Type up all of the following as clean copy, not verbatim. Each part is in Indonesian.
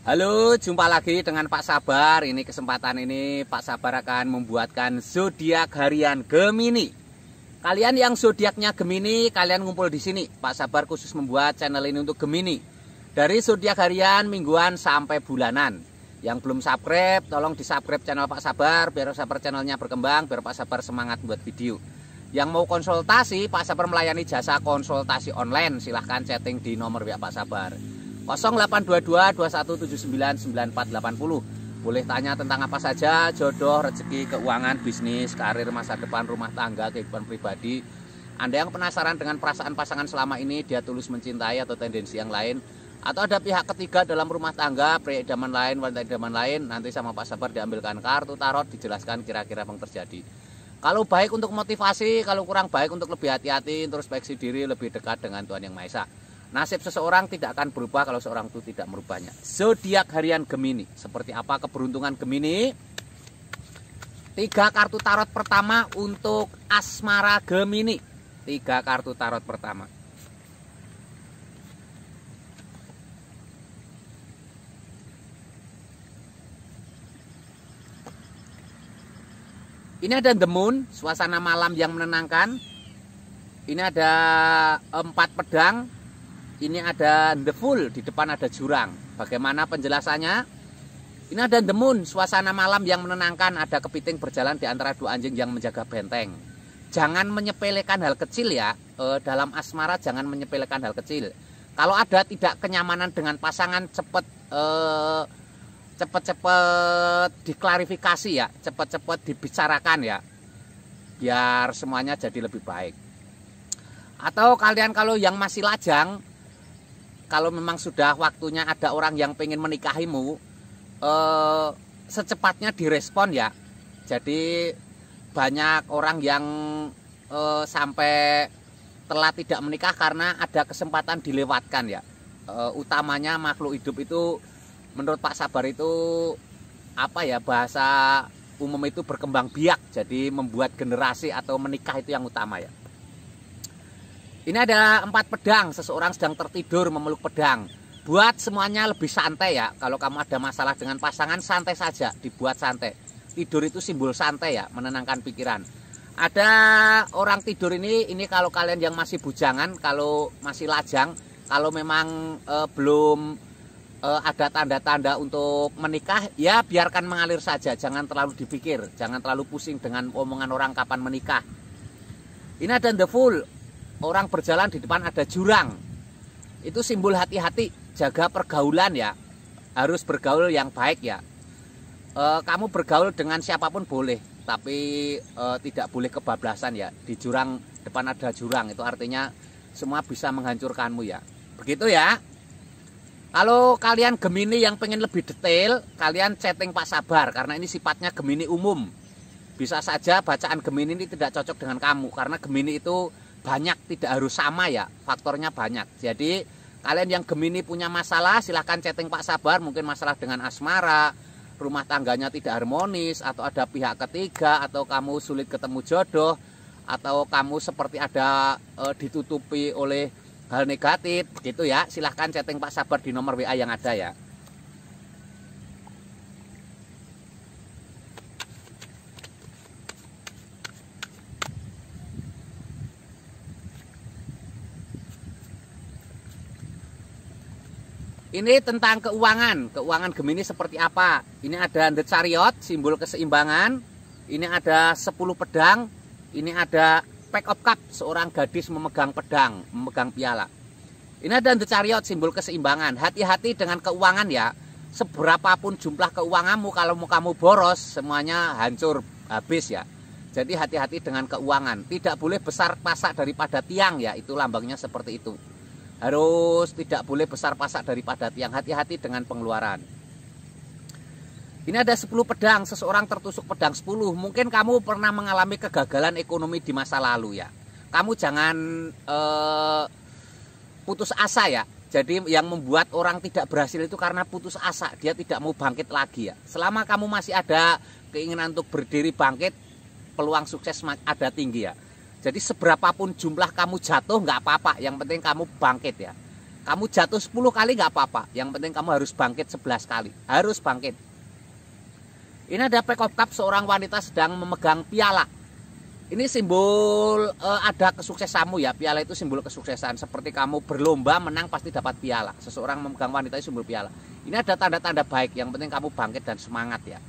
Halo, jumpa lagi dengan Pak Sabar. Ini kesempatan ini Pak Sabar akan membuatkan zodiak harian Gemini. Kalian yang zodiaknya Gemini, kalian ngumpul di sini. Pak Sabar khusus membuat channel ini untuk Gemini. Dari zodiak harian, mingguan sampai bulanan. Yang belum subscribe, tolong di-subscribe channel Pak Sabar biar Sabar channelnya berkembang, biar Pak Sabar semangat buat video. Yang mau konsultasi, Pak Sabar melayani jasa konsultasi online. Silahkan chatting di nomor WA Pak Sabar 0822 2179 9480. Boleh tanya tentang apa saja, jodoh, rezeki, keuangan, bisnis, karir, masa depan, rumah tangga, kehidupan pribadi. Anda yang penasaran dengan perasaan pasangan selama ini, dia tulus mencintai atau tendensi yang lain, atau ada pihak ketiga dalam rumah tangga, pria idaman lain, wanita idaman lain, nanti sama Pak Sabar diambilkan kartu tarot, dijelaskan kira-kira apa yang terjadi. Kalau baik untuk motivasi, kalau kurang baik untuk lebih hati-hati, introspeksi diri, lebih dekat dengan Tuhan Yang Maha Esa. Nasib seseorang tidak akan berubah kalau seorang itu tidak merubahnya. Zodiak harian Gemini. Seperti apa keberuntungan Gemini? 3 kartu tarot pertama untuk asmara Gemini. 3 kartu tarot pertama. Ini ada The Moon, suasana malam yang menenangkan. Ini ada 4 pedang. Ini ada The Fool, di depan ada jurang. Bagaimana penjelasannya? Ini ada The Moon, suasana malam yang menenangkan. Ada kepiting berjalan di antara 2 anjing yang menjaga benteng. Jangan menyepelekan hal kecil ya. Dalam asmara jangan menyepelekan hal kecil. Kalau ada tidak kenyamanan dengan pasangan, cepet diklarifikasi ya. Cepet dibicarakan ya. Biar semuanya jadi lebih baik. Atau kalian kalau yang masih lajang, kalau memang sudah waktunya ada orang yang pengen menikahimu, secepatnya direspon ya. Jadi banyak orang yang sampai telat tidak menikah karena ada kesempatan dilewatkan ya. Utamanya makhluk hidup itu menurut Pak Sabar itu apa ya, bahasa umum itu berkembang biak. Jadi membuat generasi atau menikah itu yang utama ya. Ini ada 4 pedang, seseorang sedang tertidur memeluk pedang. Buat semuanya lebih santai ya. Kalau kamu ada masalah dengan pasangan, santai saja, dibuat santai. Tidur itu simbol santai ya, menenangkan pikiran. Ada orang tidur ini kalau kalian yang masih bujangan, kalau masih lajang, kalau memang belum ada tanda-tanda untuk menikah, ya biarkan mengalir saja. Jangan terlalu dipikir, jangan terlalu pusing dengan omongan orang kapan menikah. Ini ada The Fool. Orang berjalan di depan ada jurang. Itu simbol hati-hati, jaga pergaulan ya. Harus bergaul yang baik ya. Kamu bergaul dengan siapapun boleh, tapi tidak boleh kebablasan ya. Di jurang depan ada jurang, itu artinya semua bisa menghancurkanmu ya. Begitu ya. Kalau kalian Gemini yang pengen lebih detail, kalian chatting Pak Sabar, karena ini sifatnya Gemini umum. Bisa saja bacaan Gemini ini tidak cocok dengan kamu, karena Gemini itu banyak, tidak harus sama ya, faktornya banyak. Jadi kalian yang Gemini punya masalah, silahkan chatting Pak Sabar. Mungkin masalah dengan asmara, rumah tangganya tidak harmonis, atau ada pihak ketiga, atau kamu sulit ketemu jodoh, atau kamu seperti ada ditutupi oleh hal negatif, begitu ya. Silahkan chatting Pak Sabar di nomor WA yang ada ya. Ini tentang keuangan Gemini seperti apa. Ini ada The Chariot, simbol keseimbangan. Ini ada 10 pedang. Ini ada Pack of Cups, seorang gadis memegang pedang, memegang piala. Ini ada The Chariot, simbol keseimbangan. Hati-hati dengan keuangan ya. Seberapapun jumlah keuanganmu, kalau kamu boros, semuanya hancur, habis ya. Jadi hati-hati dengan keuangan. Tidak boleh besar pasak daripada tiang ya, itu lambangnya seperti itu. Harus tidak boleh besar pasak daripada tiang. Hati-hati dengan pengeluaran. Ini ada 10 pedang, seseorang tertusuk pedang 10. Mungkin kamu pernah mengalami kegagalan ekonomi di masa lalu ya. Kamu jangan putus asa ya. Jadi yang membuat orang tidak berhasil itu karena putus asa. Dia tidak mau bangkit lagi ya. Selama kamu masih ada keinginan untuk berdiri bangkit, peluang sukses ada tinggi ya. Jadi seberapapun jumlah kamu jatuh nggak apa-apa, yang penting kamu bangkit ya. Kamu jatuh 10 kali nggak apa-apa. Yang penting kamu harus bangkit 11 kali. Harus bangkit. Ini ada Pack of Cups, seorang wanita sedang memegang piala. Ini simbol ada kesuksesanmu ya. Piala itu simbol kesuksesan. Seperti kamu berlomba menang pasti dapat piala. Seseorang memegang wanita itu simbol piala. Ini ada tanda-tanda baik. Yang penting kamu bangkit dan semangat ya.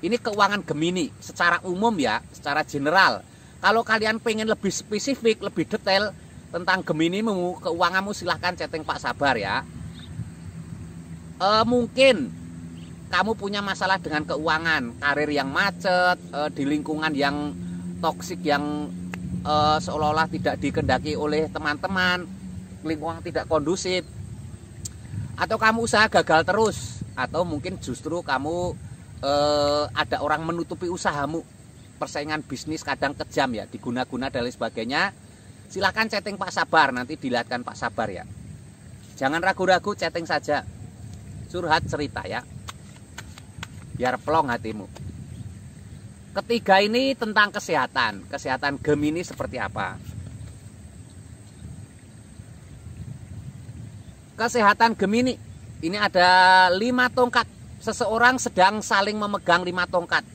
Ini keuangan Gemini secara umum ya, secara general. Kalau kalian pengen lebih spesifik, lebih detail tentang Geminimu, keuanganmu, silahkan chatting Pak Sabar ya. Mungkin kamu punya masalah dengan keuangan, karir yang macet, di lingkungan yang toksik, yang seolah-olah tidak dikendaki oleh teman-teman, lingkungan tidak kondusif, atau kamu usaha gagal terus, atau mungkin justru kamu ada orang menutupi usahamu, persaingan bisnis kadang kejam ya, diguna-guna dan lain sebagainya. Silahkan chatting Pak Sabar, nanti dilihatkan Pak Sabar ya. Jangan ragu-ragu, chatting saja, curhat cerita ya, biar plong hatimu. Ketiga ini tentang kesehatan. Kesehatan Gemini seperti apa? Kesehatan Gemini. Ini ada 5 tongkat. Seseorang sedang saling memegang 5 tongkat.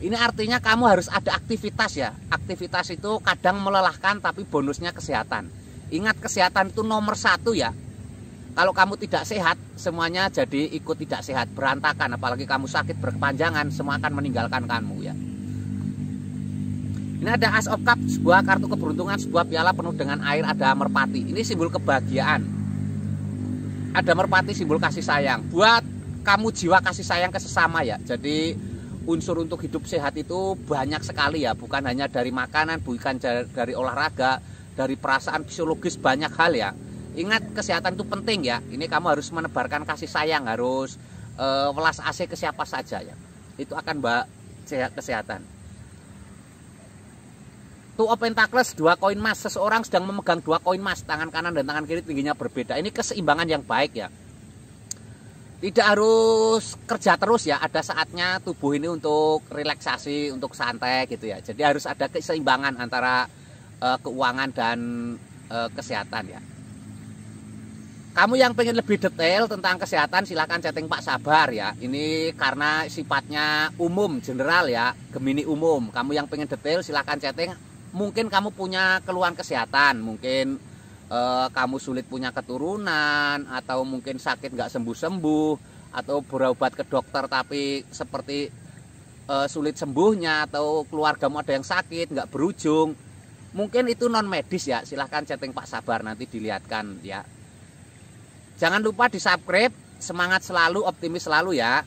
Ini artinya kamu harus ada aktivitas ya. Aktivitas itu kadang melelahkan tapi bonusnya kesehatan. Ingat, kesehatan itu nomor 1 ya. Kalau kamu tidak sehat, semuanya jadi ikut tidak sehat, berantakan. Apalagi kamu sakit berkepanjangan, semua akan meninggalkan kamu ya. Ini ada Ace of Cups, sebuah kartu keberuntungan, sebuah piala penuh dengan air, ada merpati. Ini simbol kebahagiaan. Ada merpati, simbol kasih sayang. Buat kamu jiwa kasih sayang ke sesama ya. Jadi unsur untuk hidup sehat itu banyak sekali ya. Bukan hanya dari makanan, bukan dari olahraga, dari perasaan fisiologis, banyak hal ya. Ingat, kesehatan itu penting ya. Ini kamu harus menebarkan kasih sayang, harus welas asih ke siapa saja ya. Itu akan mbak kesehatan. Two of Pentacles, 2 koin emas. Seseorang sedang memegang 2 koin emas, tangan kanan dan tangan kiri tingginya berbeda. Ini keseimbangan yang baik ya. Tidak harus kerja terus ya, ada saatnya tubuh ini untuk relaksasi, untuk santai gitu ya. Jadi harus ada keseimbangan antara keuangan dan kesehatan ya. Kamu yang pengen lebih detail tentang kesehatan, silahkan chatting Pak Sabar ya. Ini karena sifatnya umum, general ya, Gemini umum. Kamu yang pengen detail silahkan chatting. Mungkin kamu punya keluhan kesehatan, mungkin kamu sulit punya keturunan, atau mungkin sakit nggak sembuh-sembuh, atau berobat ke dokter tapi seperti sulit sembuhnya, atau keluargamu ada yang sakit nggak berujung. Mungkin itu non medis ya, silahkan chatting Pak Sabar, nanti dilihatkan ya. Jangan lupa di subscribe, semangat selalu, optimis selalu ya.